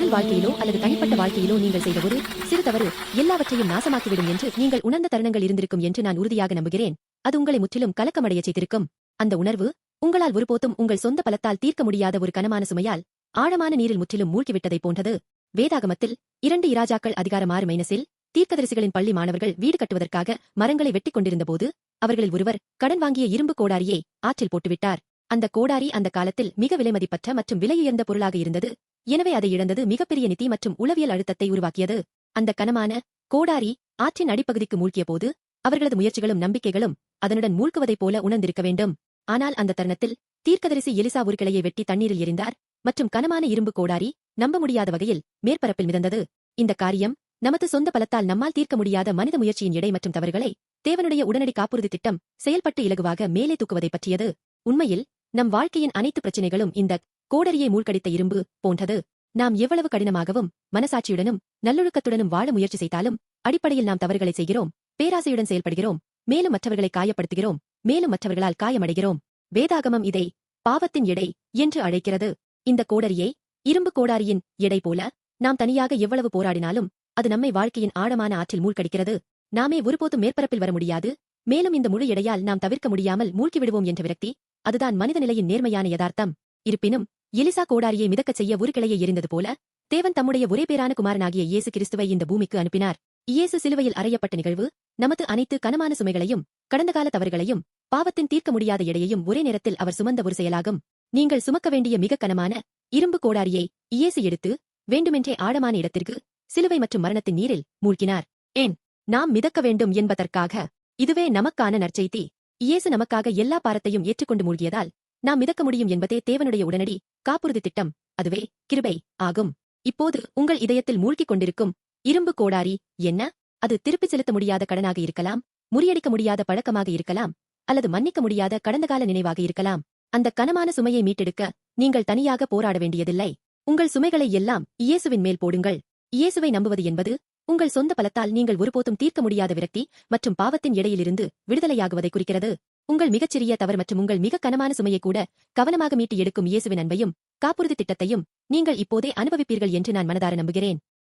தொழில் வாழ்க்கையிலோ அல்லது தனிப்பட்ட வாழ்க்கையிலோ நீங்கள் செய்த ஒரு சிறு தவறு எல்லாவற்றையும் நாசமாக்கிவிடும் என்று நீங்கள் உணர்ந்த தருணங்கள் இருந்திருக்கும் என்று நான் உறுதியாக நம்புகிறேன். அது உங்களை முற்றிலும் கலக்கமடைய செய்திருக்கும். அந்த உணர்வு உங்களால் ஒருபோதும் உங்கள் சொந்த பலத்தால் தீர்க்க முடியாத ஒரு கனமான சுமையால் ஆழமான நீரில் முற்றிலும் மூழ்கிவிட்டதைப் போன்றது. வேதாகமத்தில் 2 இராஜாக்கள் அதிகாரம் 6 தீர்க்கதரிசிகளின் பள்ளி மாணவர்கள் வீடு கட்டுவதற்காக மரங்களை வெட்டிக் கொண்டிருந்தபோது அவர்களில் ஒருவர் கடன் வாங்கிய இரும்பு கோடாரியை ஆற்றில் போட்டுவிட்டார். அந்த கோடாரி அந்த காலத்தில் மிக விலைமதிப்பற்ற மற்றும் விலையுயர்ந்த பொருளாக இருந்தது. எனவே அதை இழந்தது மிகப்பெரிய நிதி மற்றும் உளவியல் அழுத்தத்தை உருவாக்கியது. அந்த கனமான கோடாரி ஆற்றின் அடிப்பகுதிக்கு மூழ்கிய போது அவர்களது முயற்சிகளும் நம்பிக்கைகளும் அதனுடன் மூழ்குவதைப் போல உணர்ந்திருக்க வேண்டும். ஆனால் அந்த தருணத்தில் தீர்க்கதரிசி எலிசா ஒரு கிளையை வெட்டி தண்ணீரில் எறிந்தார் மற்றும் கனமான இரும்பு கோடாரி நம்ப முடியாத வகையில் மேற்பரப்பில் மிதந்தது. இந்த காரியம் நமது சொந்த பலத்தால் நம்மால் தீர்க்க முடியாத மனித முயற்சியின் எடை மற்றும் தவறுகளை தேவனுடைய உடனடி காப்புறுதி திட்டம் செயல்பட்டு இலகுவாக மேலே தூக்குவதை பற்றியது. உண்மையில் நம் வாழ்க்கையின் அனைத்து பிரச்சினைகளும் இந்த கோடரியை மூழ்கடித்த இரும்பு போன்றது. நாம் எவ்வளவு கடினமாகவும் மனசாட்சியுடனும் நல்லொழுக்கத்துடனும் வாழ முயற்சி செய்தாலும் அடிப்படையில் நாம் தவறுகளை செய்கிறோம், பேராசையுடன் செயல்படுகிறோம், மேலும் மற்றவர்களை காயப்படுத்துகிறோம், மேலும் மற்றவர்களால் காயமடைகிறோம். வேதாகமம் இதை பாவத்தின் எடை என்று அழைக்கிறது. இந்த கோடரியை இரும்பு கோடாரியின் எடை போல நாம் தனியாக எவ்வளவு போராடினாலும் அது நம்மை வாழ்க்கையின் ஆழமான ஆற்றில் மூழ்கடிக்கிறது. நாமே ஒருபோதும் மேற்பரப்பில் வர முடியாது, மேலும் இந்த முழு எடையால் நாம் தவிர்க்க முடியாமல் மூழ்கிவிடுவோம் என்ற விரக்தி, அதுதான் மனித நிலையின் நேர்மையான யதார்த்தம். இருப்பினும் எலிசா கோடாரியை மிதக்கச் செய்ய ஒரு கிளையை எறிந்தது போல தேவன் தம்முடைய ஒரே பேரான குமாரனாகிய இயேசு கிறிஸ்துவை இந்த பூமிக்கு அனுப்பினார். இயேசு சிலுவையில் அறையப்பட்ட நிகழ்வு நமது அனைத்து கனமான சுமைகளையும் கடந்த கால தவறுகளையும் பாவத்தின் தீர்க்க முடியாத எடையையும் ஒரே நேரத்தில் அவர் சுமந்த ஒரு செயலாகும். நீங்கள் சுமக்க வேண்டிய மிக கனமான இரும்பு கோடாரியை இயேசு எடுத்து வேண்டுமென்றே ஆழமான இடத்திற்கு சிலுவை மற்றும் மரணத்தின் நீரில் மூழ்கினார். ஏன் நாம் மிதக்க வேண்டும் என்பதற்காக. இதுவே நமக்கான நற்செய்தி. இயேசு நமக்காக எல்லா பாரத்தையும் ஏற்றுக்கொண்டு மூழ்கியதால் நாம் மிதக்க முடியும் என்பதே தேவனுடைய உடனடி காப்புறுதி திட்டம். அதுவே கிருபை ஆகும். இப்போது உங்கள் இதயத்தில் மூழ்கிக் கொண்டிருக்கும் இரும்பு கோடாரி என்ன? அது திருப்பிச் செலுத்த முடியாத கடனாக இருக்கலாம், முறியடிக்க முடியாத பழக்கமாக இருக்கலாம், அல்லது மன்னிக்க முடியாத கடந்தகால நினைவாக இருக்கலாம். அந்த கனமான சுமையை மீட்டெடுக்க நீங்கள் தனியாக போராட வேண்டியதில்லை. உங்கள் சுமைகளை எல்லாம் இயேசுவின் மேல் போடுங்கள். இயேசுவை நம்புவது என்பது உங்கள் சொந்த பலத்தால் நீங்கள் ஒருபோதும் தீர்க்க முடியாத விரக்தி மற்றும் பாவத்தின் எடையிலிருந்து விடுதலையாகுவதை குறிக்கிறது. உங்கள் மிகச்சிறிய தவறு மற்றும் உங்கள் மிக கனமான சுமையை கூட கவனமாக மீட்டு எடுக்கும் இயேசுவின் அன்பையும் காப்புறுதி திட்டத்தையும் நீங்கள் இப்போதே அனுபவிப்பீர்கள் என்று நான் மனதார நம்புகிறேன்.